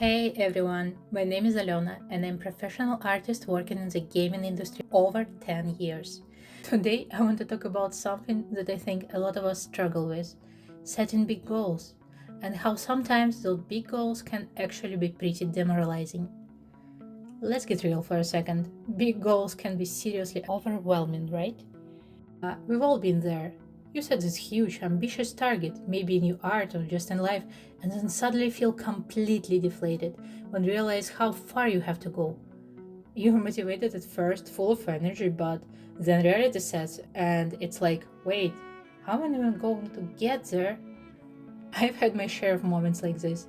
Hey everyone, my name is Alona and I'm a professional artist working in the gaming industry over 10 years. Today I want to talk about something that I think a lot of us struggle with, setting big goals, and how sometimes those big goals can actually be pretty demoralizing. Let's get real for a second. Big goals can be seriously overwhelming, right? We've all been there. You set this huge, ambitious target, maybe in your art or just in life, and then suddenly feel completely deflated when you realize how far you have to go. You're motivated at first, full of energy, but then reality sets, and it's like, wait, how am I even going to get there? I've had my share of moments like this,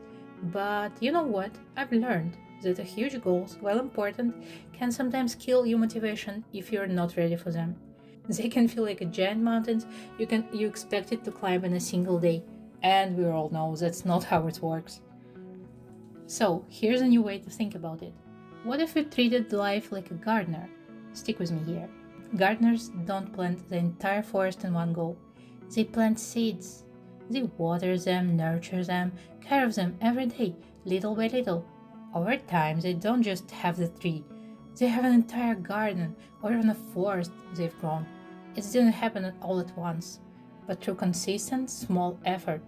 but you know what? I've learned that a huge goals, while important, can sometimes kill your motivation if you're not ready for them. They can feel like a giant mountains you expect it to climb in a single day, and we all know that's not how it works. So here's a new way to think about it. What if we treated life like a gardener? Stick with me here. Gardeners don't plant the entire forest in one go. They plant seeds. They water them, nurture them, care of them every day, little by little. Over time, they don't just have the tree, they have an entire garden or even a forest they've grown. It didn't happen all at once, but through consistent, small effort.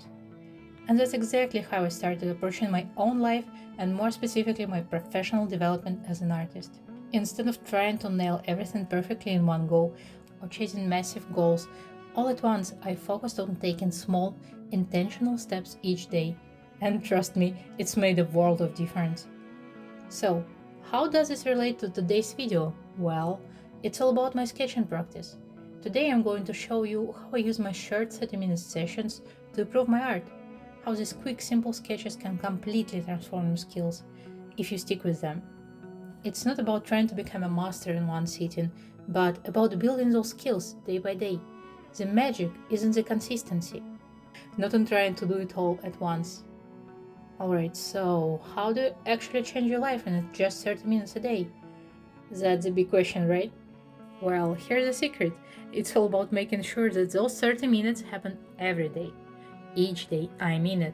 And that's exactly how I started approaching my own life and more specifically my professional development as an artist. Instead of trying to nail everything perfectly in one go or chasing massive goals all at once, I focused on taking small, intentional steps each day. And trust me, it's made a world of difference. So, how does this relate to today's video? Well, it's all about my sketching practice. Today I'm going to show you how I use my short 30-minute sessions to improve my art, how these quick simple sketches can completely transform your skills if you stick with them. It's not about trying to become a master in one sitting, but about building those skills day by day. The magic is in the consistency, not in trying to do it all at once. Alright, so how do you actually change your life in just 30 minutes a day? That's a big question, right? Well, here's the secret. It's all about making sure that those 30 minutes happen every day. Each day, I mean it.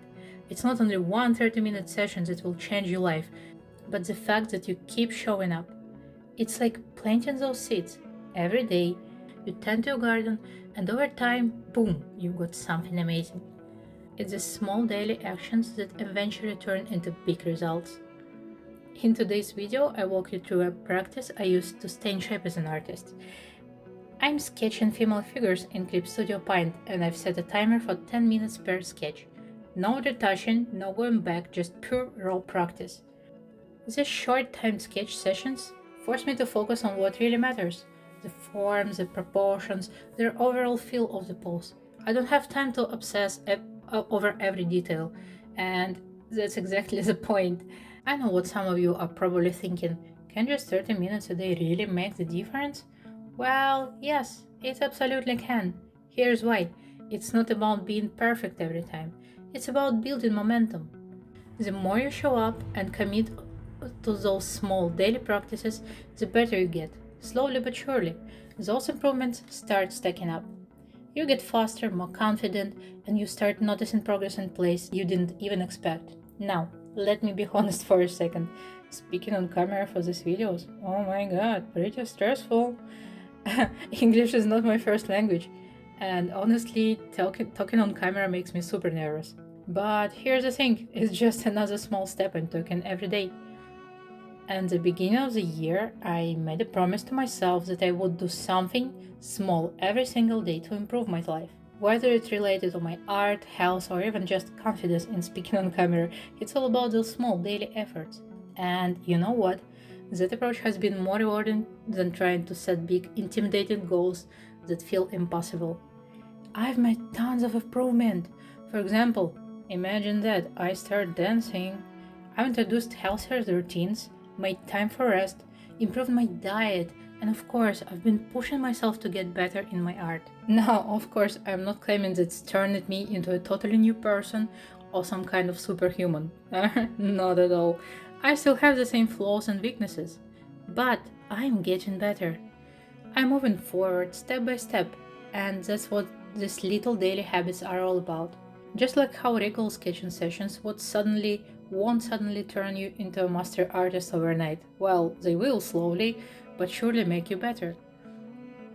It's not only one 30-minute session that will change your life, but the fact that you keep showing up. It's like planting those seeds. Every day, you tend to your garden, and over time, boom, you got something amazing. It's the small daily actions that eventually turn into big results. In today's video, I walk you through a practice I use to stay in shape as an artist. I'm sketching female figures in Clip Studio Paint and I've set a timer for 10 minutes per sketch. No retouching, no going back, just pure raw practice. These short timed sketch sessions force me to focus on what really matters: the forms, the proportions, the overall feel of the pose. I don't have time to obsess over every detail, and that's exactly the point. I know what some of you are probably thinking: can just 30 minutes a day really make the difference? Well, yes, it absolutely can. Here's why: it's not about being perfect every time, it's about building momentum. The more you show up and commit to those small daily practices, the better you get. Slowly but surely, those improvements start stacking up. You get faster, more confident, and you start noticing progress in place you didn't even expect. Now, let me be honest for a second. Speaking on camera for these videos, oh my god, pretty stressful. English is not my first language, and honestly, talking on camera makes me super nervous. But here's the thing, it's just another small step I'm taking every day. At the beginning of the year, I made a promise to myself that I would do something small every single day to improve my life. Whether it's related to my art, health, or even just confidence in speaking on camera, it's all about those small daily efforts. And you know what? That approach has been more rewarding than trying to set big, intimidating goals that feel impossible. I've made tons of improvement. For example, imagine that I start dancing. I've introduced healthier routines, made time for rest, improved my diet, and of course, I've been pushing myself to get better in my art. Now, of course, I'm not claiming that it's turned me into a totally new person or some kind of superhuman. Not at all. I still have the same flaws and weaknesses. But I'm getting better. I'm moving forward step by step, and that's what these little daily habits are all about. Just like how regular sketching sessions would suddenly won't suddenly turn you into a master artist overnight. Well, they will slowly, but surely make you better.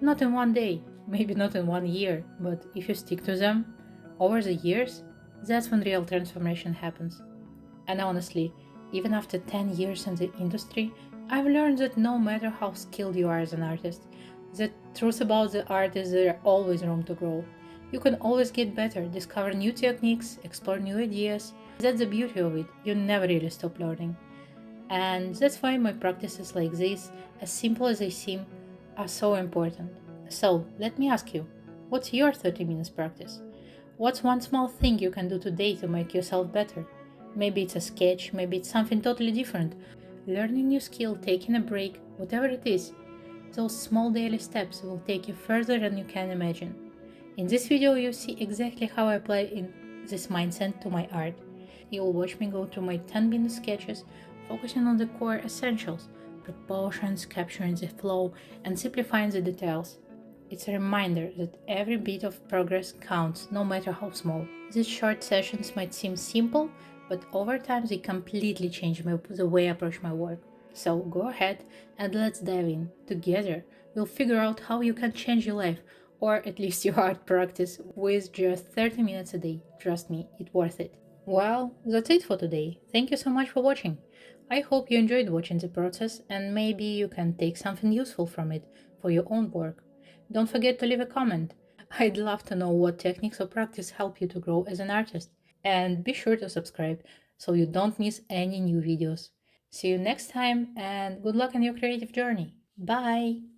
Not in one day, maybe not in 1 year, but if you stick to them over the years, that's when real transformation happens. And honestly, even after 10 years in the industry, I've learned that no matter how skilled you are as an artist, the truth about the art is there always room to grow. You can always get better, discover new techniques, explore new ideas. That's the beauty of it. You never really stop learning. And that's why my practices like this, as simple as they seem, are so important. So, let me ask you, what's your 30 minutes practice? What's one small thing you can do today to make yourself better? Maybe it's a sketch, maybe it's something totally different. Learning new skill, taking a break, whatever it is. Those small daily steps will take you further than you can imagine. In this video, you see exactly how I apply this mindset to my art. You'll watch me go through my 10-minute sketches, focusing on the core essentials, proportions, capturing the flow, and simplifying the details. It's a reminder that every bit of progress counts, no matter how small. These short sessions might seem simple, but over time they completely change the way I approach my work. So go ahead and let's dive in. Together, we'll figure out how you can change your life, or at least your art practice, with just 30 minutes a day. Trust me, it's worth it. Well, that's it for today. Thank you so much for watching. I hope you enjoyed watching the process and maybe you can take something useful from it for your own work. Don't forget to leave a comment. I'd love to know what techniques or practice help you to grow as an artist. And be sure to subscribe so you don't miss any new videos. See you next time and good luck on your creative journey. Bye!